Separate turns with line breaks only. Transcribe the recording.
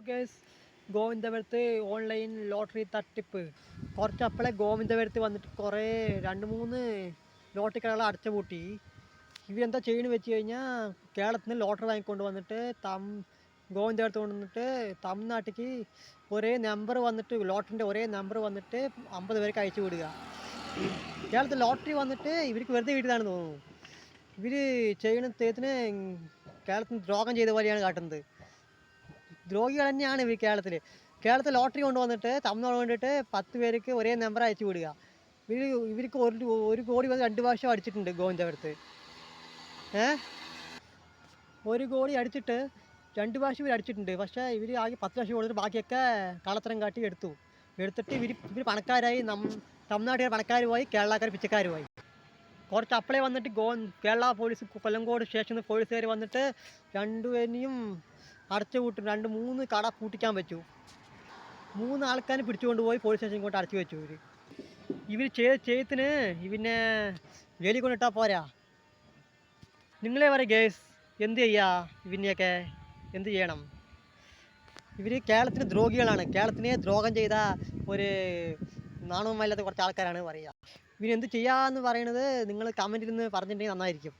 Guys ഗോവിന്ദപുരത്ത് online lottery തട്ടിപ്പ്. കുറച്ചപ്പോഴേ ഗോവിന്ദപുരത്ത് വന്നിട്ട് കുറേ 2-3 ലോട്ടറി കടകൾ അടച്ചുപൂട്ടി. ഇവരെന്താ ചെയ്യുന്നത് വെച്ച് കഴിഞ്ഞാൽ കേരളത്തിൽ നിന്ന് ലോട്ടറി വാങ്ങിക്കൊണ്ട് വന്നിട്ട് ഗോവിന്ദപുരത്ത് കൊണ്ടുവന്നിട്ട് തമിഴ്നാട്ടിലേക്ക് ഒരേ നമ്പർ വന്നിട്ട് ലോട്ടറിൻ്റെ ഒരേ നമ്പർ വന്നിട്ട് 50 പേർക്ക് അയച്ചു വിടുക. കേരളത്തിൽ ലോട്ടറി വന്നിട്ട് ഇവർക്ക് വെറുതെ കിട്ടിയതാണെന്ന് തോന്നുന്നു. ഇവർ ചെയ്യുന്ന തേത്തിന് കേരളത്തിൽ ദ്രോഹം ചെയ്ത പോലെയാണ് കാട്ടുന്നത്. ദ്രോഹികൾ തന്നെയാണ് ഇവർ കേരളത്തിൽ ലോട്ടറി കൊണ്ടുവന്നിട്ട് തമിഴ്നാട് കൊണ്ടിട്ട് 10 പേർക്ക് ഒരേ നമ്പർ അയച്ചു വിടുക. ഇവർക്ക് 1 കോടി വന്ന് 2 പ്രാവശ്യം അടിച്ചിട്ടുണ്ട് ഗോവിന്ദപുരത്ത്. 1 കോടി അടിച്ചിട്ട് 2 പ്രാവശ്യം ഇവർ അടിച്ചിട്ടുണ്ട്. പക്ഷേ ഇവർ ആകെ 10 ലക്ഷം കൊടുത്തിട്ട് ബാക്കിയൊക്കെ കള്ളത്തരം കാട്ടി എടുത്തിട്ട് ഇവർ പണക്കാരായി. തമിഴ്നാട്ടുകാർ പണക്കാരുമായി, കേരളക്കാർ പിച്ചക്കാരുമായി. കുറച്ച് അപ്പളേ വന്നിട്ട് കേരള പോലീസ് കൊല്ലങ്കോട് സ്റ്റേഷനിൽ പോലീസുകാർ വന്നിട്ട് രണ്ടുപേരെയും അടച്ചു പൂട്ടും. 2-3 കട പൂട്ടിക്കാൻ പറ്റൂ. 3 ആൾക്കാരെ പിടിച്ചുകൊണ്ട് പോയി പോലീസ് സ്റ്റേഷനിൽ കൊണ്ട് അടച്ചു വെച്ചു. ഇവർ ചെയ്തതിന് ഇവനെ ജയിലിൽ കൊണ്ടിട്ടാൽ പോരാ. നിങ്ങളെ പറയും ഗേസ്, എന്ത് ചെയ്യുക? ഇവനെയൊക്കെ എന്ത് ചെയ്യണം? ഇവർ കേരളത്തിന് ദ്രോഹികളാണ്. കേരളത്തിനെ ദ്രോഹം ചെയ്ത ഒരു നാണവുമില്ലാത്ത കുറച്ച് ആൾക്കാരാണ് പറയുക. ഇവരെന്ത് ചെയ്യാമെന്ന് പറയണത് നിങ്ങൾ കമൻറ്റിൽ നിന്ന് പറഞ്ഞിട്ടുണ്ടെങ്കിൽ നന്നായിരിക്കും.